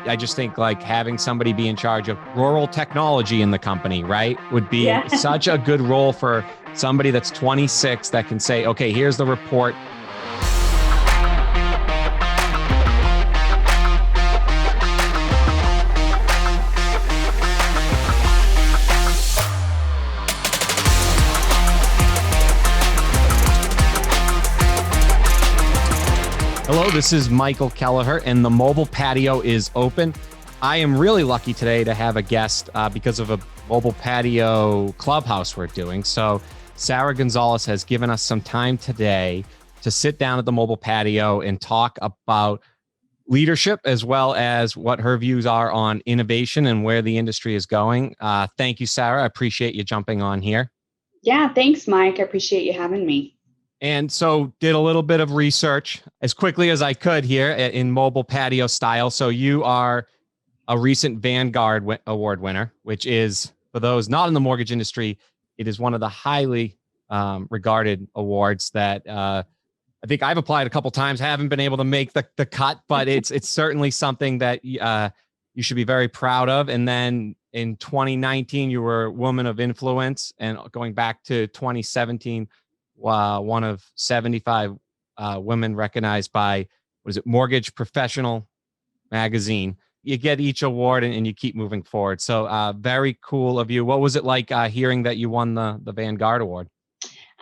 I just think like having somebody be in charge of rural technology in the company, right, would be Yeah. such a good role for somebody that's 26 that can say, okay, here's the report. Hello, this is Michael Kelleher, and the mobile patio is open. I am really lucky today to have a guest because of a mobile patio clubhouse we're doing. So Sarah Gonzalez has given us some time today to sit down at the mobile patio and talk about leadership as well as what her views are on innovation and where the industry is going. Thank you, Sarah. I appreciate you jumping on here. Yeah, thanks, Mike. I appreciate you having me. And so did a little bit of research as quickly as I could here in mobile patio style. So you are a recent Vanguard Award winner, which is, for those not in the mortgage industry, it is one of the highly regarded awards that I think I've applied a couple times, haven't been able to make the cut, but it's certainly something that you should be very proud of. And then in 2019, you were Woman of Influence, and going back to 2017, one of 75 women recognized by, what is it, Mortgage Professional magazine. You get each award and you keep moving forward. So very cool of you. What was it like hearing that you won the Vanguard Award?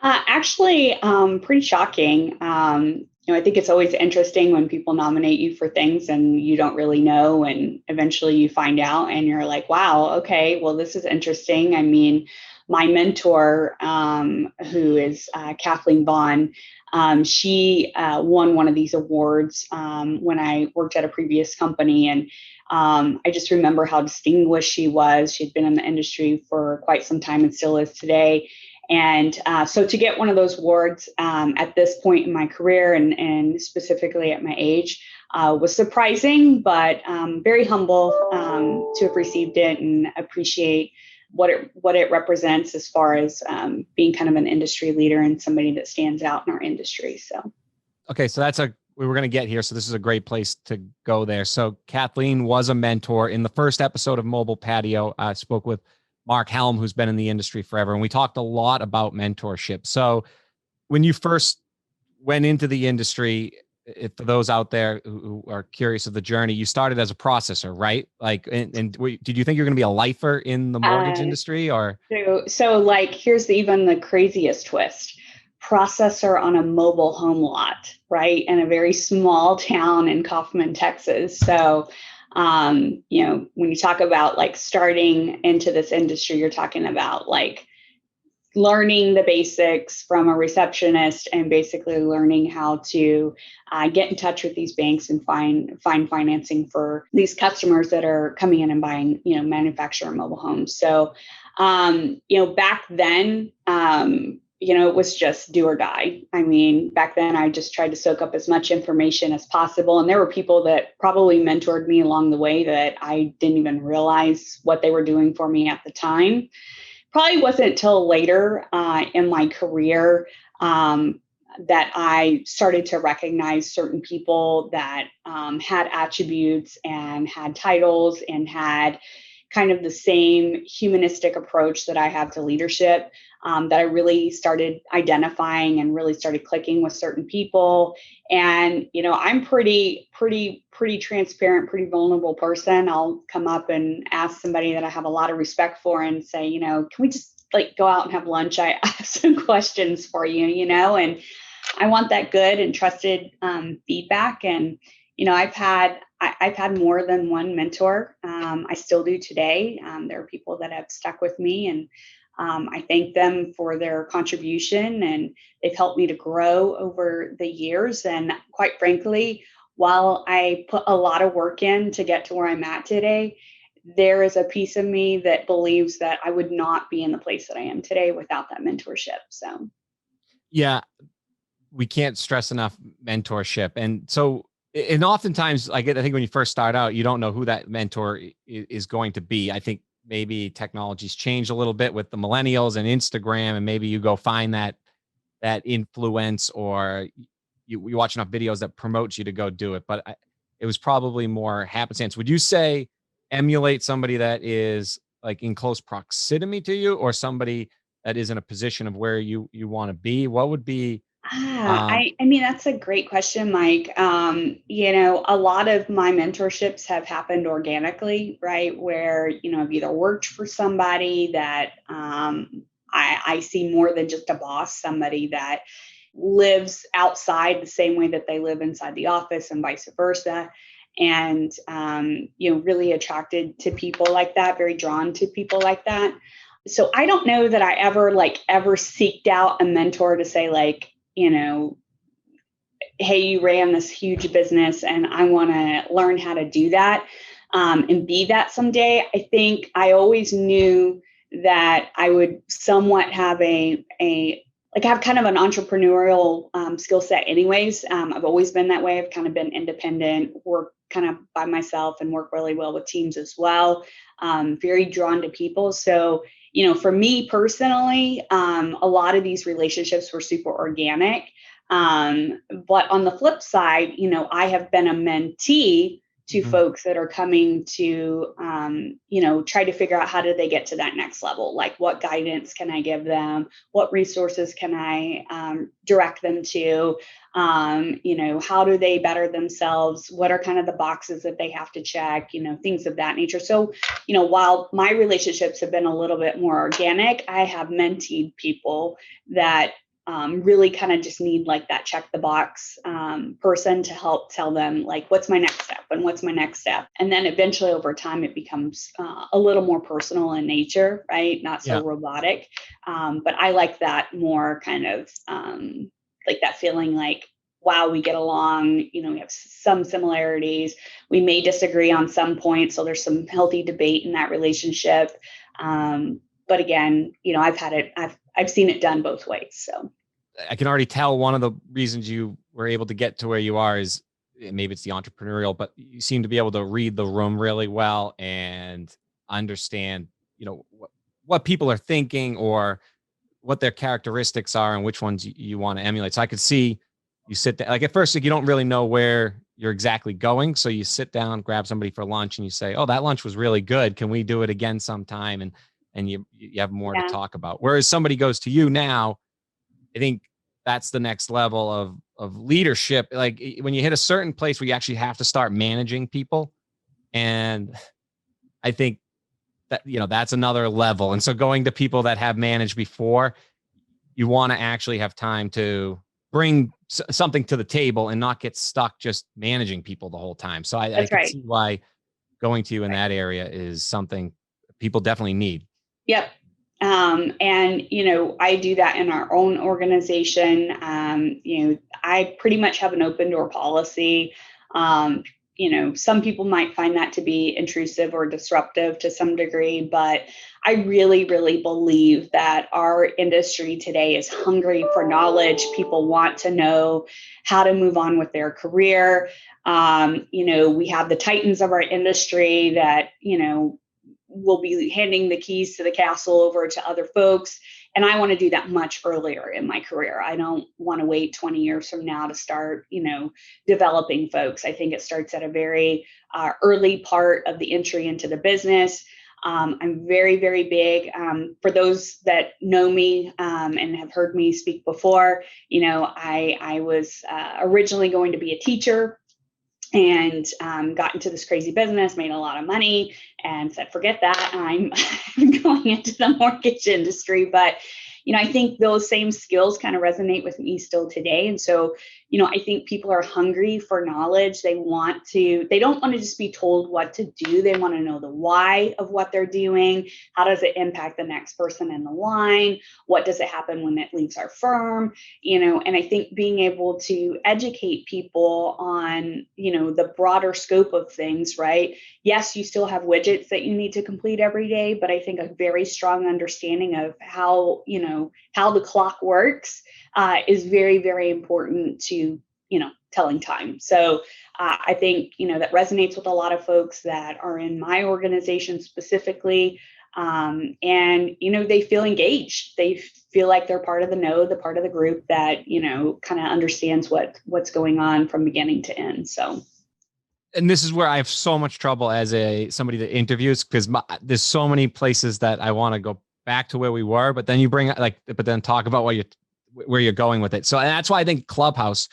Pretty shocking. I think it's always interesting when people nominate you for things and you don't really know, and eventually you find out and you're like, wow, okay, well, this is interesting. I mean, my mentor, who is Kathleen Vaughn, she won one of these awards when I worked at a previous company. And I just remember how distinguished she was. She'd been in the industry for quite some time and still is today. And so to get one of those awards at this point in my career and specifically at my age was surprising, but very humble to have received it and appreciate what it represents as far as being kind of an industry leader and somebody that stands out in our industry. So, okay, so we were going to get here. So this is a great place to go there. So Kathleen was a mentor. In the first episode of Mobile Patio, I spoke with Mark Helm, who's been in the industry forever, and we talked a lot about mentorship. So when you first went into the industry, for those out there who are curious of the journey, you started as a processor, right? Like, and did you think you're going to be a lifer in the mortgage industry, or? So like, here's even the craziest twist: processor on a mobile home lot, right? In a very small town in Kaufman, Texas. So, when you talk about like starting into this industry, you're talking about like learning the basics from a receptionist and basically learning how to get in touch with these banks and find financing for these customers that are coming in and buying, manufacturer mobile homes. So, back then, it was just do or die. I mean, back then I just tried to soak up as much information as possible. And there were people that probably mentored me along the way that I didn't even realize what they were doing for me at the time. Probably wasn't until later in my career that I started to recognize certain people that had attributes and had titles and had kind of the same humanistic approach that I have to leadership, that I really started identifying and really started clicking with certain people. And, I'm pretty transparent, pretty vulnerable person. I'll come up and ask somebody that I have a lot of respect for and say, can we just like go out and have lunch? I have some questions for you, and I want that good and trusted feedback. And, I've had more than one mentor. I still do today. There are people that have stuck with me, and I thank them for their contribution, and they've helped me to grow over the years. And quite frankly, while I put a lot of work in to get to where I'm at today, there is a piece of me that believes that I would not be in the place that I am today without that mentorship. So, Yeah, we can't stress enough mentorship. And oftentimes, like, I think when you first start out, you don't know who that mentor is going to be. I think maybe technology's changed a little bit with the millennials and Instagram, and maybe you go find that influence, or you watch enough videos that promotes you to go do it. But it was probably more happenstance. Would you say emulate somebody that is like in close proximity to you, or somebody that is in a position of where you want to be? What would be I mean, that's a great question, Mike. A lot of my mentorships have happened organically, right? Where, I've either worked for somebody that I see more than just a boss, somebody that lives outside the same way that they live inside the office and vice versa. And, really attracted to people like that, very drawn to people like that. So I don't know that I ever seeked out a mentor to say like, hey, you ran this huge business and I want to learn how to do that and be that someday. I think I always knew that I would somewhat have have kind of an entrepreneurial skill set anyways. I've always been that way. I've kind of been independent, work kind of by myself and work really well with teams as well. Very drawn to people. So, for me personally, a lot of these relationships were super organic. But on the flip side, I have been a mentee to Mhm. folks that are coming to, try to figure out how do they get to that next level? Like what guidance can I give them? What resources can I direct them to? How do they better themselves? What are kind of the boxes that they have to check? Things of that nature. So, while my relationships have been a little bit more organic, I have menteed people that really kind of just need like that check the box person to help tell them like what's my next step and what's my next step, and then eventually over time it becomes a little more personal in nature, right? Not so Yeah. robotic, but I like that more kind of like that feeling like wow, we get along, we have some similarities, we may disagree on some points, so there's some healthy debate in that relationship, but again, I've seen it done both ways. So I can already tell one of the reasons you were able to get to where you are is maybe it's the entrepreneurial, but you seem to be able to read the room really well and understand, what people are thinking or what their characteristics are and which ones you want to emulate. So I could see you sit there, like at first, like you don't really know where you're exactly going. So you sit down, grab somebody for lunch and you say, oh, that lunch was really good. Can we do it again sometime? And you have more to yeah, talk about. Whereas somebody goes to you now, I think that's the next level of leadership. Like when you hit a certain place where you actually have to start managing people. And I think that, that's another level. And so going to people that have managed before, you want to actually have time to bring something to the table and not get stuck just managing people the whole time. So I that's could right. see why going to you in that area is something people definitely need. Yep. And, I do that in our own organization. I pretty much have an open door policy. Some people might find that to be intrusive or disruptive to some degree, but I really, really believe that our industry today is hungry for knowledge. People want to know how to move on with their career. We have the titans of our industry that, will be handing the keys to the castle over to other folks. And I want to do that much earlier in my career. I don't want to wait 20 years from now to start, developing folks. I think it starts at a very early part of the entry into the business. I'm very, very big. For those that know me and have heard me speak before, I was originally going to be a teacher and got into this crazy business, made a lot of money, and said, forget that. I'm going into the mortgage industry. But, I think those same skills kind of resonate with me still today. And so, I think people are hungry for knowledge. They don't want to just be told what to do. They want to know the why of what they're doing. How does it impact the next person in the line? What does it happen when it leaves our firm? And I think being able to educate people on, the broader scope of things, right? Yes, you still have widgets that you need to complete every day, but I think a very strong understanding of how the clock works is very, very important to, telling time. So I think, that resonates with a lot of folks that are in my organization specifically. And, they feel engaged. They feel like they're part of the node, the part of the group that, kind of understands what's going on from beginning to end. So. And this is where I have so much trouble as somebody that interviews, because there's so many places that I want to go back to where we were, but then you bring but then talk about where you're going with it. So that's why I think Clubhouse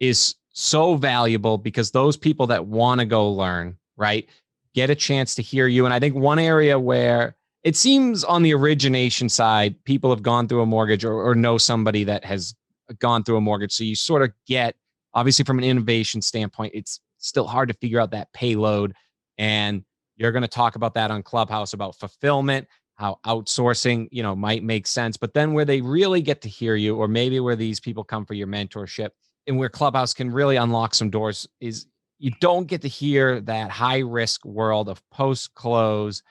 is so valuable, because those people that want to go learn, right, get a chance to hear you. And I think one area where it seems on the origination side, people have gone through a mortgage, or know somebody that has gone through a mortgage. So you sort of get, obviously from an innovation standpoint, it's still hard to figure out that payload. And you're going to talk about that on Clubhouse, about fulfillment, how outsourcing, might make sense. But then where they really get to hear you, or maybe where these people come for your mentorship, and where Clubhouse can really unlock some doors, is you don't get to hear that high risk world of post close,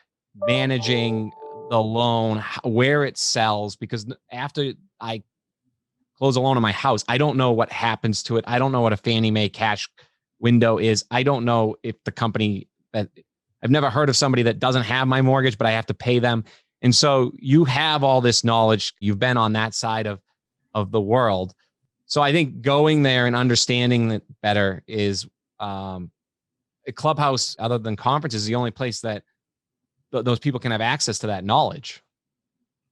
managing the loan, where it sells, because after I close a loan on my house, I don't know what happens to it. I don't know what a Fannie Mae cash window is. I don't know if the company that I've never heard of somebody that doesn't have my mortgage, but I have to pay them. And so you have all this knowledge. You've been on that side of the world. So I think going there and understanding it better is a Clubhouse, other than conferences, is the only place that those people can have access to that knowledge.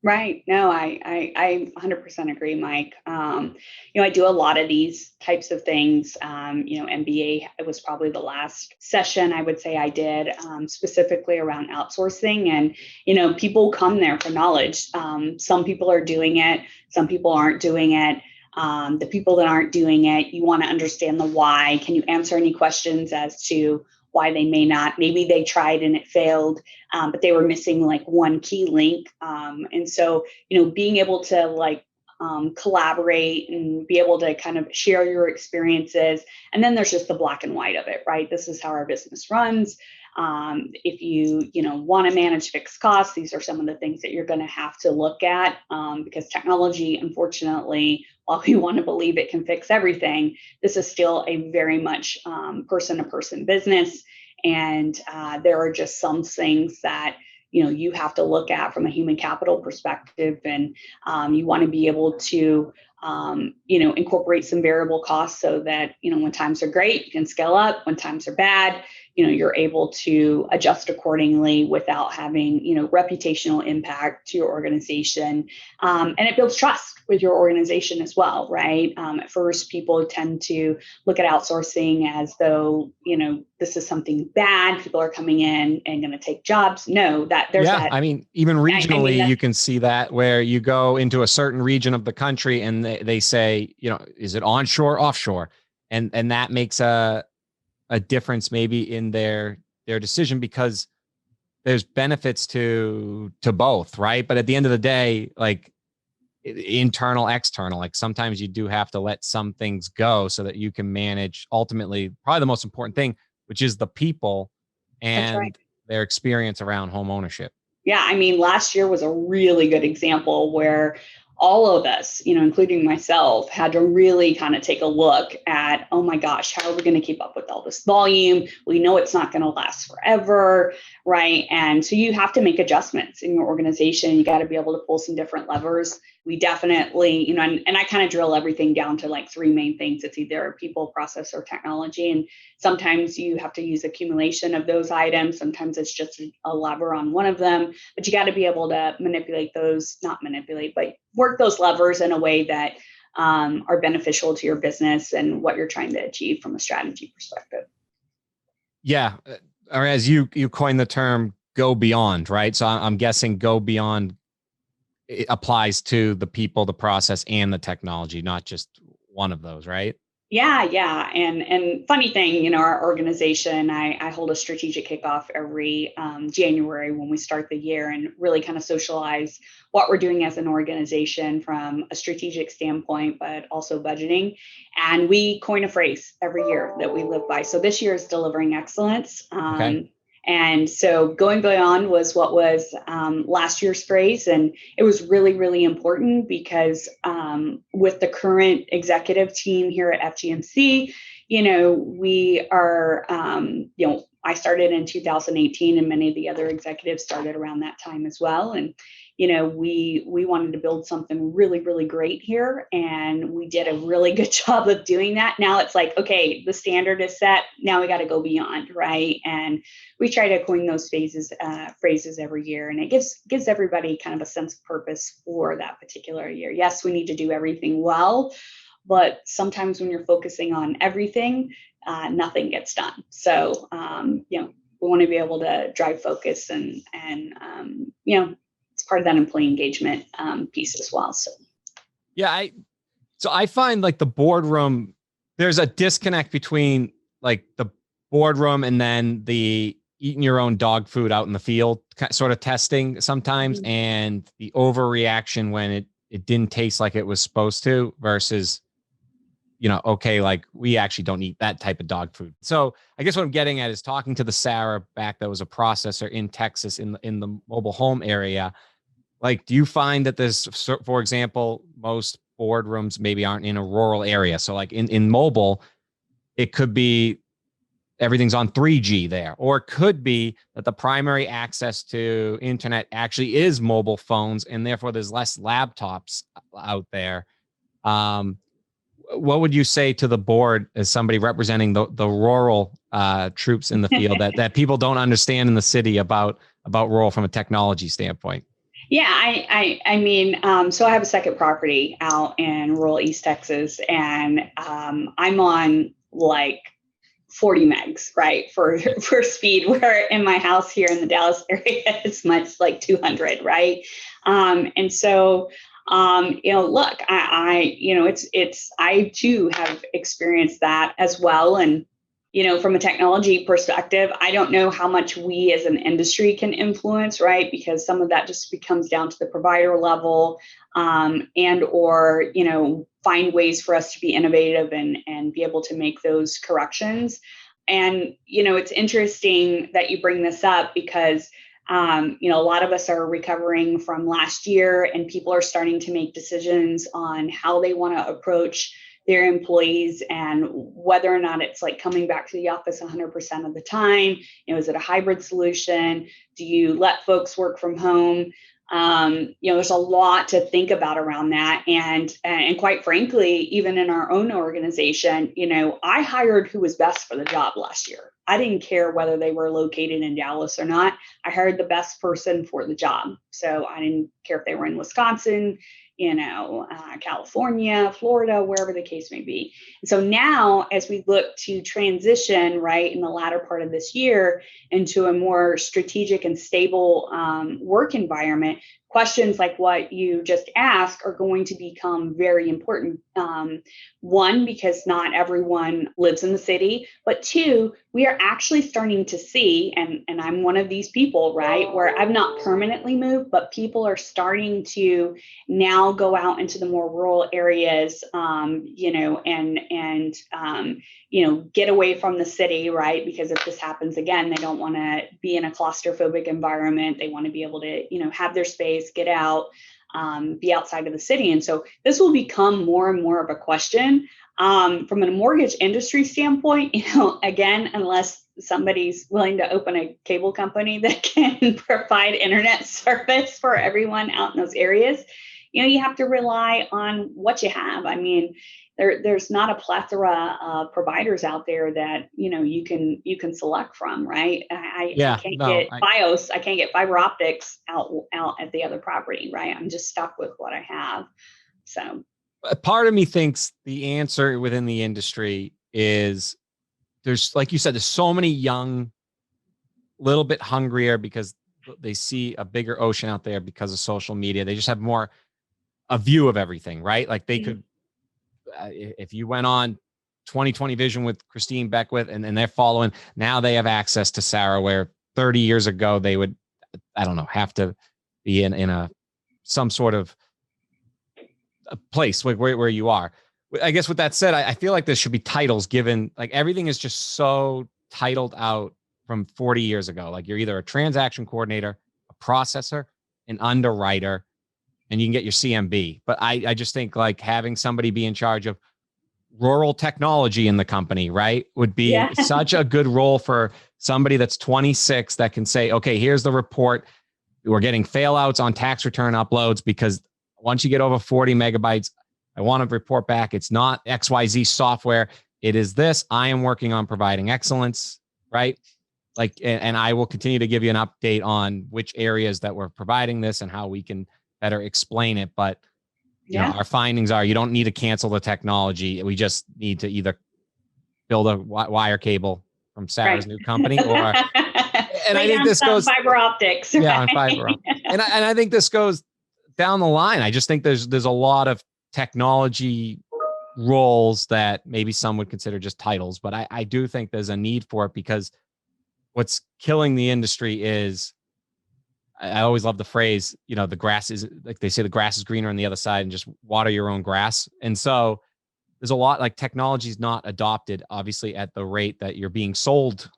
Right. No, I 100% agree, Mike. I do a lot of these types of things. MBA, it was probably the last session I would say I did, specifically around outsourcing. And, people come there for knowledge. Some people are doing it. Some people aren't doing it. The people that aren't doing it, you want to understand the why. Can you answer any questions as to why they may not? Maybe they tried and it failed, but they were missing like one key link. And so, being able to collaborate and be able to kind of share your experiences. And then there's just the black and white of it, right? This is how our business runs. If you want to manage fixed costs, these are some of the things that you're going to have to look at, because technology, unfortunately, while we want to believe it can fix everything, this is still a very much person-to-person business. And there are just some things that you have to look at from a human capital perspective, and you want to be able to incorporate some variable costs so that when times are great, you can scale up. When times are bad, you're able to adjust accordingly without having reputational impact to your organization, and it builds trust with your organization as well, right? At first, people tend to look at outsourcing as though this is something bad. People are coming in and going to take jobs. No, that there's that. I mean, even regionally, you can see that, where you go into a certain region of the country and they say, is it onshore, offshore? And that makes a difference maybe in their decision, because there's benefits to both, right? But at the end of the day, like internal, external, like sometimes you do have to let some things go so that you can manage ultimately probably the most important thing, which is the people and their experience around home ownership. Yeah, I mean, last year was a really good example where all of us, including myself, had to really kind of take a look at, oh my gosh, how are we going to keep up with all this volume? We know it's not going to last forever, right? And so you have to make adjustments in your organization. You got to be able to pull some different levers. We definitely, and I kind of drill everything down to like three main things. It's either people, process, or technology. And sometimes you have to use accumulation of those items. Sometimes it's just a lever on one of them, but you got to be able to but work those levers in a way that are beneficial to your business and what you're trying to achieve from a strategy perspective. Yeah. Or as you coined the term, go beyond, right? So I'm guessing go beyond, it applies to the people, the process, and the technology, not just one of those, right? Yeah. And funny thing, our organization, I hold a strategic kickoff every January when we start the year, and really kind of socialize what we're doing as an organization from a strategic standpoint, but also budgeting. And we coin a phrase every year that we live by. So this year is delivering excellence. Okay. And so going beyond was what was last year's phrase. And it was really, really important because with the current executive team here at FGMC, we are, I started in 2018, and many of the other executives started around that time as well. And, we wanted to build something really, really great here, and we did a really good job of doing that. Now it's like, okay, the standard is set. Now we got to go beyond, right? And we try to coin those phrases every year, and it gives everybody kind of a sense of purpose for that particular year. Yes, we need to do everything well, but sometimes when you're focusing on everything, nothing gets done. So, we want to be able to drive focus and it's part of that employee engagement piece as well. So, yeah, I find like the boardroom, there's a disconnect between like the boardroom and then the eating your own dog food out in the field sort of testing sometimes, and the overreaction when it didn't taste like it was supposed to versus, okay, like we actually don't eat that type of dog food. So I guess what I'm getting at is talking to the Sarah back that was a processor in Texas in the mobile home area. Like, do you find that there's, for example, most boardrooms maybe aren't in a rural area? So like in mobile, it could be everything's on 3G there, or it could be that the primary access to internet actually is mobile phones, and therefore there's less laptops out there. What would you say to the board as somebody representing the rural troops in the field that people don't understand in the city about rural from a technology standpoint? Yeah, I mean, so I have a second property out in rural East Texas, and I'm on like 40 megs, right, for speed, where in my house here in the Dallas area, it's much like 200, right? And so, look, I too have experienced that as well. And, from a technology perspective, I don't know how much we as an industry can influence, right? Because some of that just becomes down to the provider level, or, find ways for us to be innovative and be able to make those corrections. And, it's interesting that you bring this up because, a lot of us are recovering from last year, and people are starting to make decisions on how they want to approach their employees and whether or not it's like coming back to the office 100% of the time. Is it a hybrid solution? Do you let folks work from home? There's a lot to think about around that. And quite frankly, even in our own organization, I hired who was best for the job last year. I didn't care whether they were located in Dallas or not. I hired the best person for the job. So I didn't care if they were in Wisconsin, California, Florida, wherever the case may be. And so now, as we look to transition, right, in the latter part of this year into a more strategic and stable work environment, questions like what you just asked are going to become very important. One, because not everyone lives in the city, but two, we are actually starting to see, and I'm one of these people, right, where I've not permanently moved, but people are starting to now go out into the more rural areas, get away from the city, right? Because if this happens again, they don't want to be in a claustrophobic environment. They want to be able to, have their space, get out, be outside of the city. And so this will become more and more of a question. From a mortgage industry standpoint, again, unless somebody's willing to open a cable company that can provide internet service for everyone out in those areas, you have to rely on what you have. I mean, there's not a plethora of providers out there that you can select from, right? I can't get BIOS, I can't get fiber optics out at the other property, right? I'm just stuck with what I have. So part of me thinks the answer within the industry is there's, like you said, there's so many young, little bit hungrier because they see a bigger ocean out there because of social media. They just have more a view of everything, right? Like they could, if you went on 2020 Vision with Christine Beckwith and they're following, now they have access to Sarah, where 30 years ago they would, I don't know, have to be in some sort of a place where you are. I guess with that said, I feel like there should be titles given, like everything is just so titled out from 40 years ago. Like you're either a transaction coordinator, a processor, an underwriter, and you can get your CMB. But I just think like having somebody be in charge of rural technology in the company, right, would be such a good role for somebody that's 26 that can say, okay, here's the report. we're getting failouts on tax return uploads because once you get over 40 megabytes, I want to report back. It's not XYZ software. It is this. I am working on providing excellence, right? Like, and I will continue to give you an update on which areas that we're providing this and how we can better explain it. But, you know, our findings are you don't need to cancel the technology. We just need to either build a wire cable from Sarah's new company or, and I think this goes fiber optics. Right? Yeah, on fiber optics. And I think this goes down the line. I just think there's a lot of technology roles that maybe some would consider just titles, but I do think there's a need for it because what's killing the industry is I always love the phrase, you know, the grass is like they say the grass is greener on the other side and just water your own grass. And so there's a lot like technology is not adopted obviously at the rate that you're being sold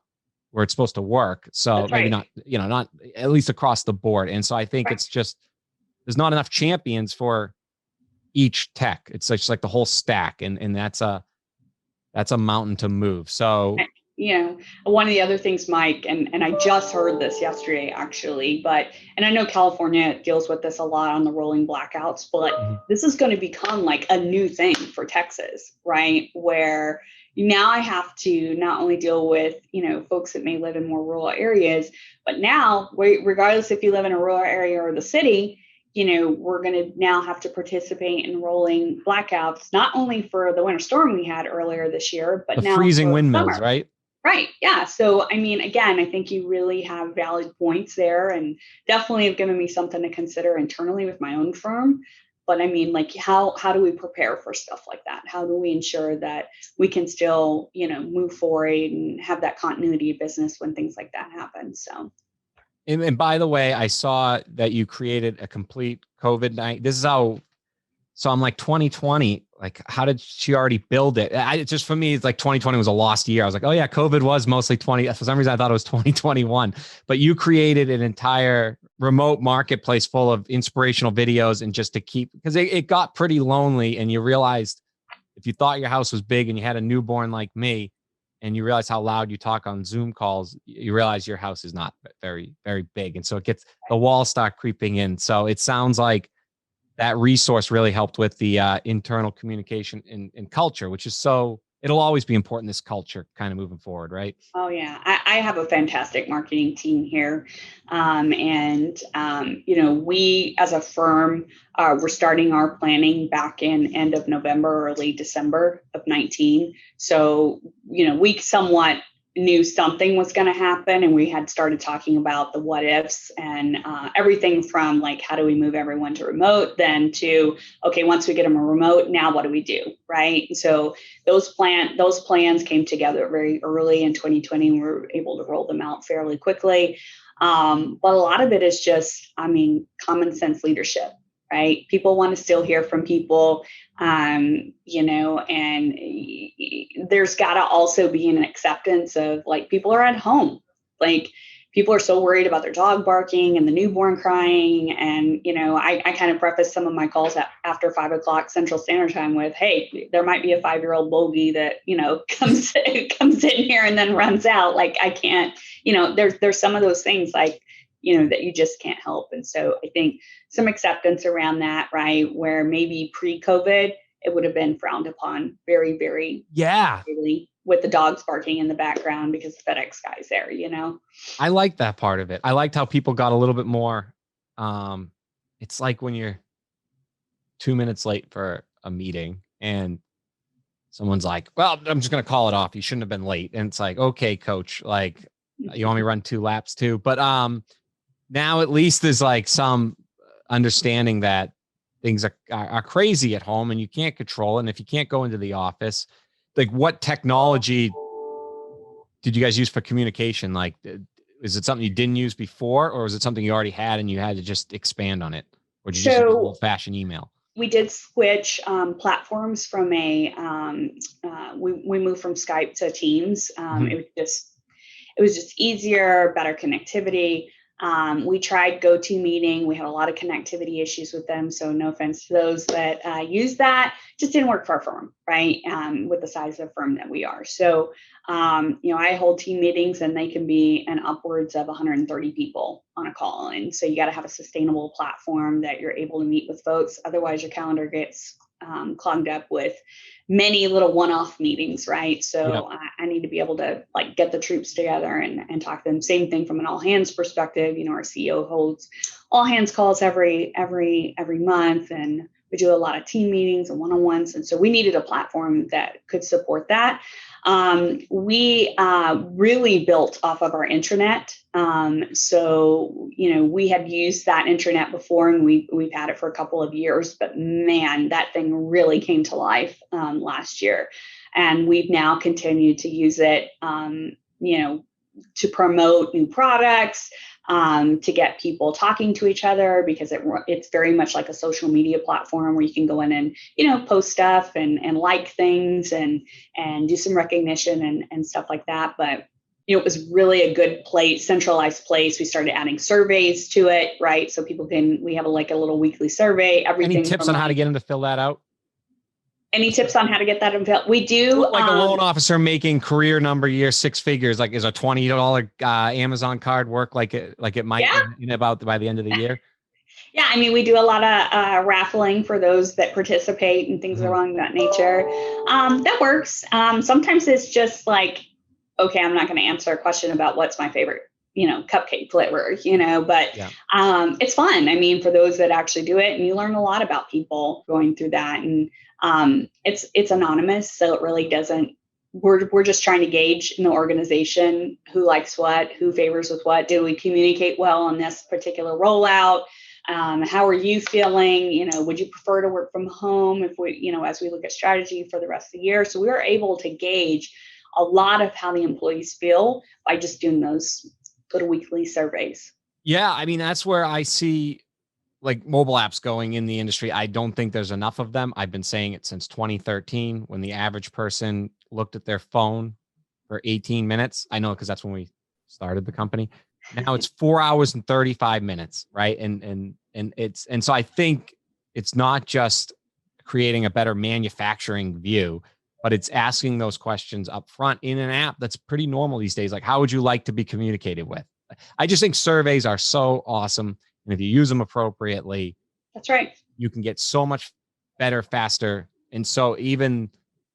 where it's supposed to work. So That's maybe right. not, you know, not at least across the board. And so I think it's just, there's not enough champions for each tech. It's just like the whole stack. And that's a mountain to move. So, you know, one of the other things, Mike, and I just heard this yesterday actually, and I know California deals with this a lot on the rolling blackouts, but this is going to become like a new thing for Texas, right? Where now I have to not only deal with, you know, folks that may live in more rural areas, but now regardless if you live in a rural area or the city, you know, we're going to now have to participate in rolling blackouts, not only for the winter storm we had earlier this year, but the now freezing windmills, summer. right? Right. Yeah. So, I mean, again, I think you really have valid points there and definitely have given me something to consider internally with my own firm. But I mean, like, how do we prepare for stuff like that? How do we ensure that we can still, you know, move forward and have that continuity of business when things like that happen? So. And by the way, I saw that you created a complete COVID-19. This is how, so I'm like 2020, like how did she already build it? Just for me, it's like 2020 was a lost year. I was like, oh yeah, COVID was mostly 20. For some reason, I thought it was 2021, but you created an entire remote marketplace full of inspirational videos and just to keep, because it got pretty lonely and you realized if you thought your house was big and you had a newborn like me, and you realize how loud you talk on Zoom calls, you realize your house is not very, very big. And so it gets, the walls start creeping in. So it sounds like that resource really helped with the internal communication and culture, which is so, it'll always be important, this culture kind of moving forward, right? Oh yeah, I have a fantastic marketing team here, you know, we as a firm, we're starting our planning back in end of November, early December of 19. So you know, we somewhat knew something was going to happen, and we had started talking about the what ifs and everything from like how do we move everyone to remote, then to okay, once we get them a remote, now what do we do, right? So those plans came together very early in 2020, and we were able to roll them out fairly quickly. But a lot of it is just, I mean, common sense leadership, right? People want to still hear from people, you know, and there's got to also be an acceptance of like people are at home. Like people are so worried about their dog barking and the newborn crying. And, you know, I kind of preface some of my calls after 5 o'clock Central Standard Time with, hey, there might be a 5-year-old bogey that, you know, comes in here and then runs out. Like I can't, you know, there's some of those things like, you know, that you just can't help. And so I think some acceptance around that, right? Where maybe pre-COVID, it would have been frowned upon very, very, really with the dogs barking in the background because the FedEx guy's there, you know? I like that part of it. I liked how people got a little bit more. It's like when you're 2 minutes late for a meeting and someone's like, well, I'm just going to call it off. You shouldn't have been late. And it's like, okay, coach, like you want me to run 2 laps too? But now at least there's like some understanding that things are crazy at home and you can't control it. And if you can't go into the office, like what technology did you guys use for communication? Like, is it something you didn't use before, or is it something you already had and you had to just expand on it? Or did you just use old fashioned email? We did switch platforms from we moved from Skype to Teams. It was just easier, better connectivity. We tried GoToMeeting. We had a lot of connectivity issues with them. So no offense to those that use that, just didn't work for our firm, right? With the size of the firm that we are. So, I hold team meetings and they can be an upwards of 130 people on a call. And so you got to have a sustainable platform that you're able to meet with folks. Otherwise your calendar gets clogged up with many little one-off meetings, right? So I need to be able to get the troops together and talk to them. Same thing from an all hands perspective. Our CEO holds all hands calls every month, and we do a lot of team meetings and one-on-ones. And so we needed a platform that could support that. We really built off of our intranet. So, we have used that intranet before, and we've had it for a couple of years, but man, that thing really came to life last year. And we've now continued to use it, to promote new products, to get people talking to each other, because it's very much like a social media platform where you can go in and, post stuff and like things and do some recognition and stuff like that. But, it was really a good place, centralized place. We started adding surveys to it, right? So we have a little weekly survey. Any tips on how to get them to fill that out? Any tips on how to get that info? We do. Like a loan officer making career number year six figures, is a $20 Amazon card work like it might in about by the end of the year? Yeah, we do a lot of raffling for those that participate and things along that nature. That works. Sometimes it's just okay, I'm not going to answer a question about what's my favorite, cupcake flavor, but it's fun. For those that actually do it, and you learn a lot about people going through that. And it's anonymous, so it really doesn't, we're just trying to gauge in the organization who likes what, who favors with what. Did we communicate well on this particular rollout? How are you feeling? Would you prefer to work from home if we, as we look at strategy for the rest of the year? So we were able to gauge a lot of how the employees feel by just doing those little weekly surveys. Yeah. That's where I see mobile apps going in the industry. I don't think there's enough of them. I've been saying it since 2013, when the average person looked at their phone for 18 minutes. I know, because that's when we started the company. Now it's 4 hours and 35 minutes. Right. And so I think it's not just creating a better manufacturing view, but it's asking those questions up front in an app that's pretty normal these days. How would you like to be communicated with? I just think surveys are so awesome. And if you use them appropriately, that's right, you can get so much better, faster. And so even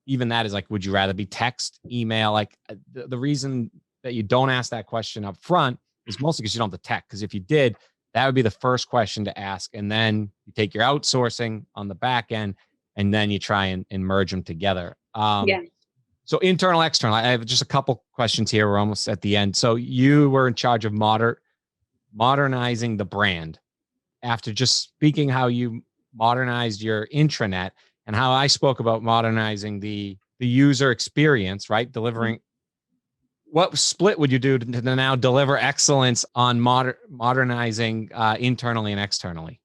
that is would you rather be text, email? The reason that you don't ask that question up front is mostly because you don't have the tech. Because if you did, that would be the first question to ask. And then you take your outsourcing on the back end, and then you try and merge them together. So internal, external, I have just a couple questions here. We're almost at the end. So you were in charge of modernizing the brand, after just speaking how you modernized your intranet and how I spoke about modernizing the user experience, right? Delivering. What split would you do to now deliver excellence on modernizing internally and externally?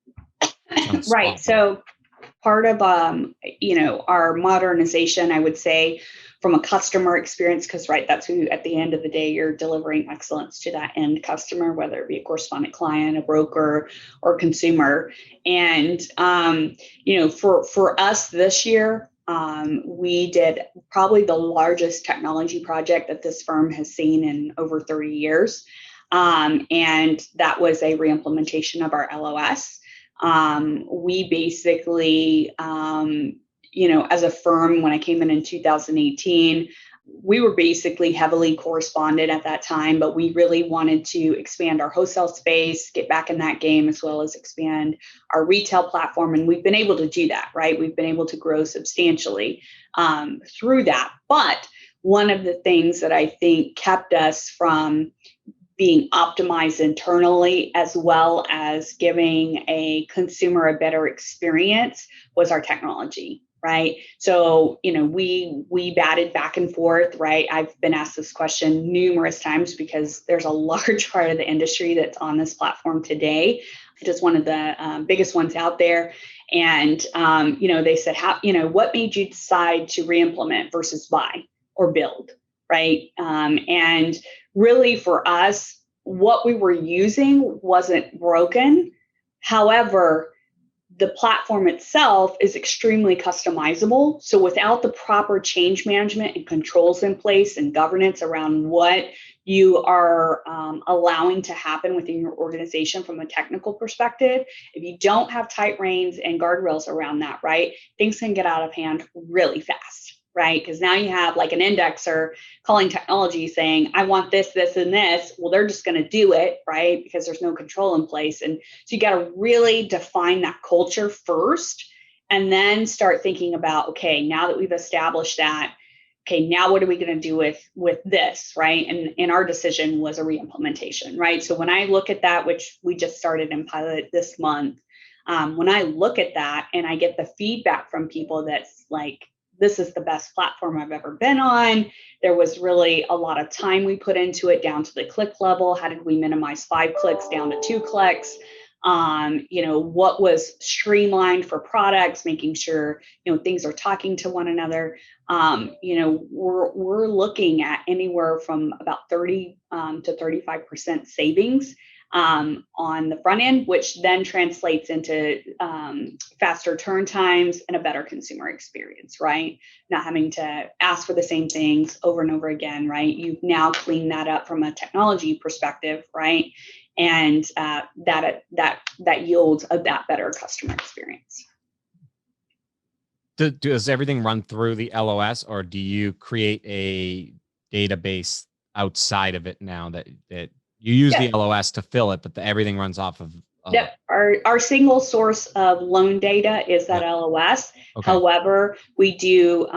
Right. So part of our modernization, I would say, from a customer experience, because that's who at the end of the day you're delivering excellence to, that end customer, whether it be a correspondent client, a broker, or consumer. And for us this year, we did probably the largest technology project that this firm has seen in over 30 years. And that was a reimplementation of our LOS. We basically, as a firm, when I came in 2018, we were basically heavily correspondent at that time, but we really wanted to expand our wholesale space, get back in that game, as well as expand our retail platform. And we've been able to do that, right? We've been able to grow substantially through that. But one of the things that I think kept us from being optimized internally, as well as giving a consumer a better experience, was our technology. Right. So, we batted back and forth, right? I've been asked this question numerous times because there's a large part of the industry that's on this platform today. It is one of the biggest ones out there. And, they said, what made you decide to reimplement versus buy or build? Right. And really for us, what we were using wasn't broken. However, the platform itself is extremely customizable. So without the proper change management and controls in place and governance around what you are allowing to happen within your organization from a technical perspective, if you don't have tight reins and guardrails around that, right, things can get out of hand really fast. Right? Because now you have like an indexer calling technology saying, I want this, this, and this. Well, they're just going to do it, right? Because there's no control in place. And so you got to really define that culture first and then start thinking about, okay, now that we've established that, okay, now what are we going to do with this, right? And our decision was a re-implementation, right? So when I look at that, which we just started in pilot this month, when I look at that and I get the feedback from people that's like, this is the best platform I've ever been on. There was really a lot of time we put into it down to the click level. How did we minimize 5 clicks down to 2 clicks? What was streamlined for products, making sure, things are talking to one another. We're looking at anywhere from about 30 to 35% savings on the front end, which then translates into faster turn times and a better consumer experience, right? Not having to ask for the same things over and over again, right? You've now cleaned that up from a technology perspective, right? And that yields that better customer experience. Does everything run through the LOS, or do you create a database outside of it now that you use the LOS to fill it, but everything runs off of? Yep. Our single source of loan data is that LOS. Okay. However, we do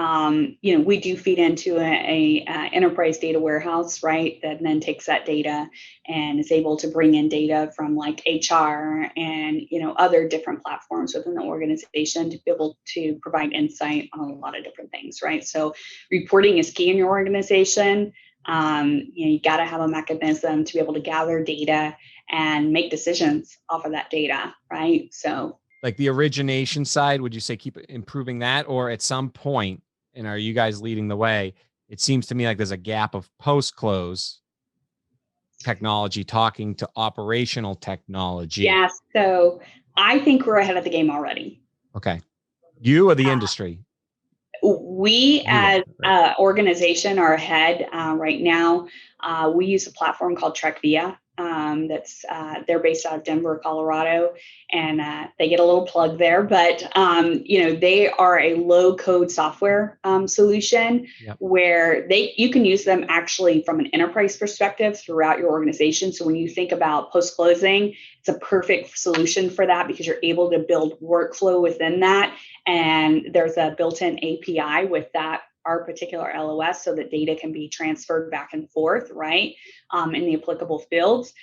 feed into a enterprise data warehouse, right? That then takes that data and is able to bring in data from like HR and other different platforms within the organization to be able to provide insight on a lot of different things, right? So reporting is key in your organization. You got to have a mechanism to be able to gather data and make decisions off of that data, right? So like the origination side, would you say keep improving that, or at some point, and are you guys leading the way? It seems to me like there's a gap of post-close technology talking to operational technology. Yeah, so I think we're ahead of the game already. Okay. You or the industry? We as an organization are ahead right now. We use a platform called TrekVia. They're based out of Denver, Colorado, and they get a little plug there. But they are a low-code software solution where you can use them actually from an enterprise perspective throughout your organization. So when you think about post-closing, it's a perfect solution for that because you're able to build workflow within that, and there's a built-in API with that our particular LOS so that data can be transferred back and forth, right, in the applicable fields.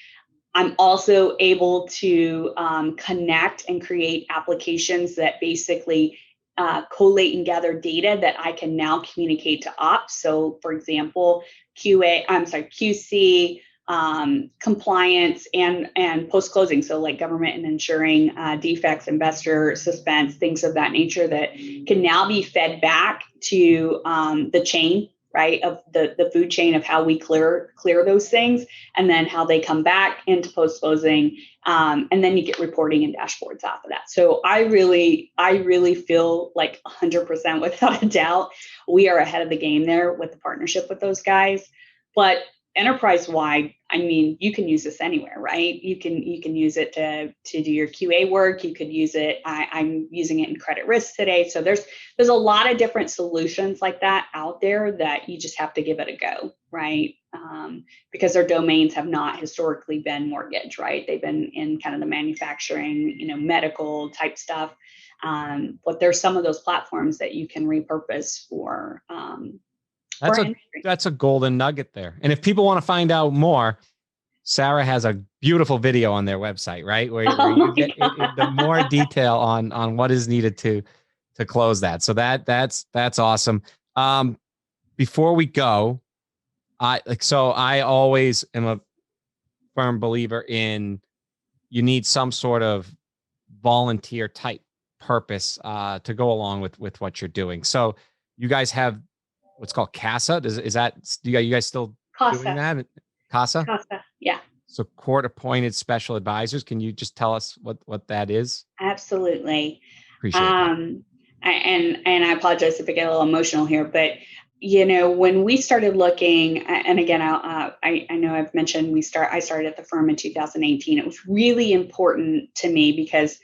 I'm also able to connect and create applications that basically collate and gather data that I can now communicate to ops. So, for example, QC, compliance, and post-closing. So like government and ensuring defects, investor suspense, things of that nature that can now be fed back to the chain, right, of the food chain of how we clear those things, and then how they come back into post-closing. And then you get reporting and dashboards off of that. So I really feel like 100% without a doubt, we are ahead of the game there with the partnership with those guys. But enterprise-wide, I mean, you can use this anywhere, right? You can use it to do your QA work. You could use it. I'm using it in credit risk today. So there's a lot of different solutions like that out there that you just have to give it a go, right? Because their domains have not historically been mortgage, right? They've been in kind of the manufacturing, medical type stuff. But there's some of those platforms that you can repurpose for. That's a golden nugget there. And if people want to find out more, Sarah has a beautiful video on their website, right? Where you get the more detail on what is needed to close that. So that's awesome. Before we go, I always am a firm believer in you need some sort of volunteer type purpose to go along with what you're doing. So you guys have what's called CASA. Is that you guys still CASA. doing that? CASA? CASA, yeah. So court-appointed special advisors. Can you just tell us what that is? Absolutely. Appreciate that. And I apologize if I get a little emotional here, but when we started looking, and again, I know I've mentioned I started at the firm in 2018. It was really important to me because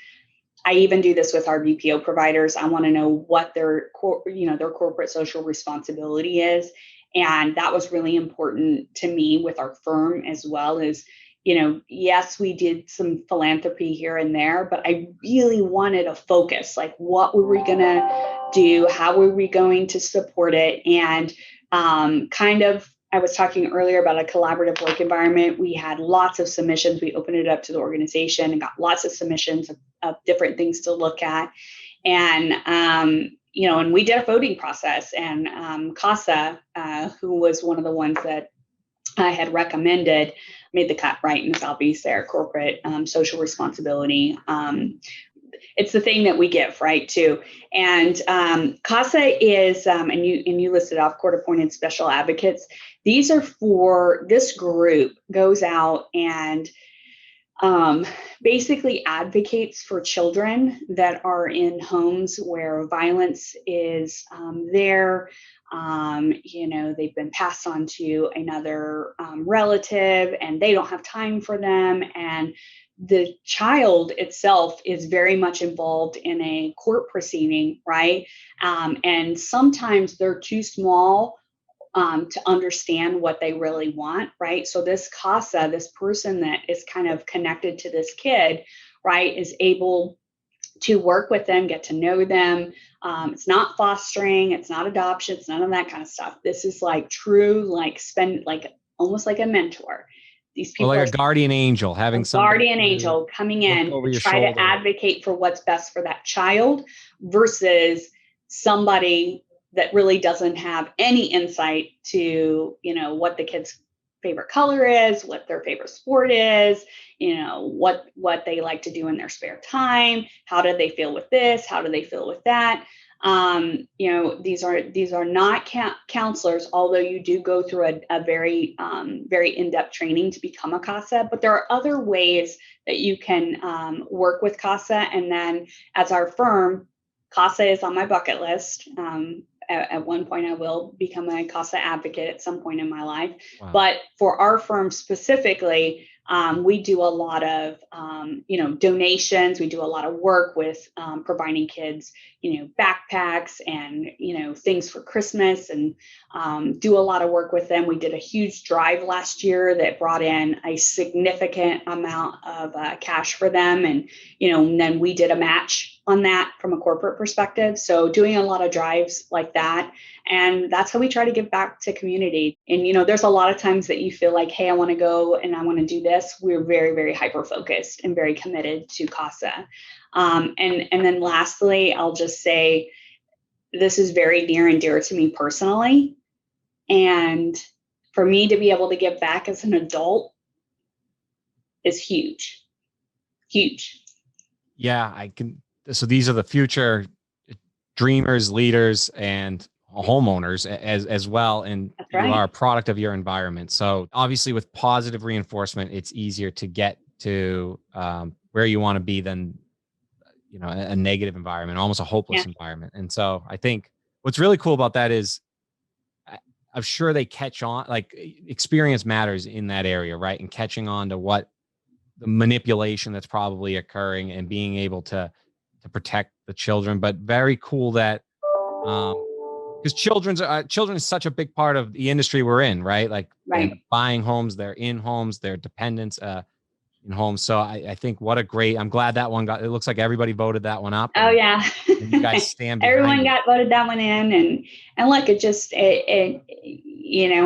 I even do this with our BPO providers. I want to know what their corporate social responsibility is. And that was really important to me with our firm as well as, yes, we did some philanthropy here and there, but I really wanted a focus, like what were we going to do? How were we going to support it? And I was talking earlier about a collaborative work environment. We had lots of submissions. We opened it up to the organization and got lots of submissions of different things to look at. And, and we did a voting process, and CASA, who was one of the ones that I had recommended, made the cut right in the Southeast there, corporate social responsibility. It's the thing that we give, right, too. And CASA is, and you listed off court-appointed special advocates. These are for, this group goes out and basically advocates for children that are in homes where violence is there. They've been passed on to another relative and they don't have time for them. And the child itself is very much involved in a court proceeding, right? And sometimes they're too small to understand what they really want, right? So this CASA, this person that is kind of connected to this kid, right, is able to work with them, get to know them. It's not fostering, it's not adoption, it's none of that kind of stuff. This is like true, almost like a mentor. These people like a guardian angel, having some guardian angel coming in to try to advocate for what's best for that child versus somebody that really doesn't have any insight to, what the kid's favorite color is, what their favorite sport is, what they like to do in their spare time. How do they feel with this? How do they feel with that? These are not counselors, although you do go through a very, very in-depth training to become a CASA, but there are other ways that you can work with CASA. And then as our firm, CASA is on my bucket list. At one point, I will become a CASA advocate at some point in my life. Wow. But for our firm specifically, we do a lot of, donations. We do a lot of work with providing kids, backpacks and, things for Christmas, and do a lot of work with them. We did a huge drive last year that brought in a significant amount of cash for them. And, and then we did a match on that from a corporate perspective. So doing a lot of drives like that. And that's how we try to give back to community. And, there's a lot of times that you feel like, hey, I want to go and I want to do this. We're very, very hyper-focused and very committed to CASA. And then lastly, I'll just say, this is very near and dear to me personally. And for me to be able to give back as an adult is huge, huge. Yeah, I can. So these are the future dreamers, leaders, and homeowners as well. And you are a product of your environment. So obviously with positive reinforcement, it's easier to get to where you want to be than, a negative environment, almost a hopeless environment. And so I think what's really cool about that is I'm sure they catch on, like experience matters in that area, right? And catching on to what the manipulation that's probably occurring and being able to protect the children. But very cool that because children is such a big part of the industry we're in, right? Like they're buying homes, they're in homes, they're dependents in homes. So I think I'm glad that one it looks like everybody voted that one up. Oh yeah. And you guys stand behind Everyone got voted that one in. And look, it just, and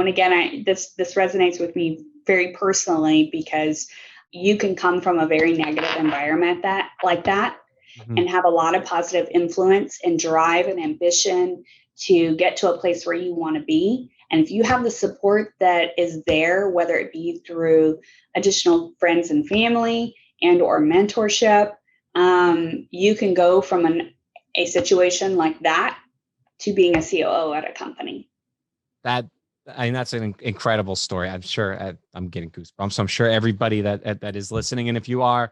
again, this resonates with me very personally because you can come from a very negative environment like that and have a lot of positive influence and drive and ambition to get to a place where you want to be. And if you have the support that is there, whether it be through additional friends and family and or mentorship, you can go from a situation like that to being a COO at a company. That I mean, that's an incredible story. I'm sure I'm getting goosebumps. So I'm sure everybody that is listening, and if you are,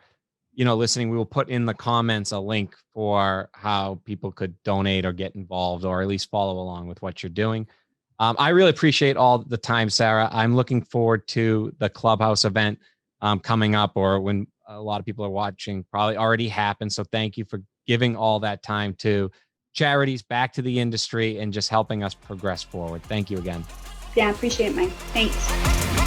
listening, we will put in the comments a link for how people could donate or get involved, or at least follow along with what you're doing. I really appreciate all the time, Sarah. I'm looking forward to the Clubhouse event coming up, or when a lot of people are watching, probably already happened. So thank you for giving all that time to charities, back to the industry, and just helping us progress forward. Thank you again. Yeah, I appreciate it, Mike. Thanks.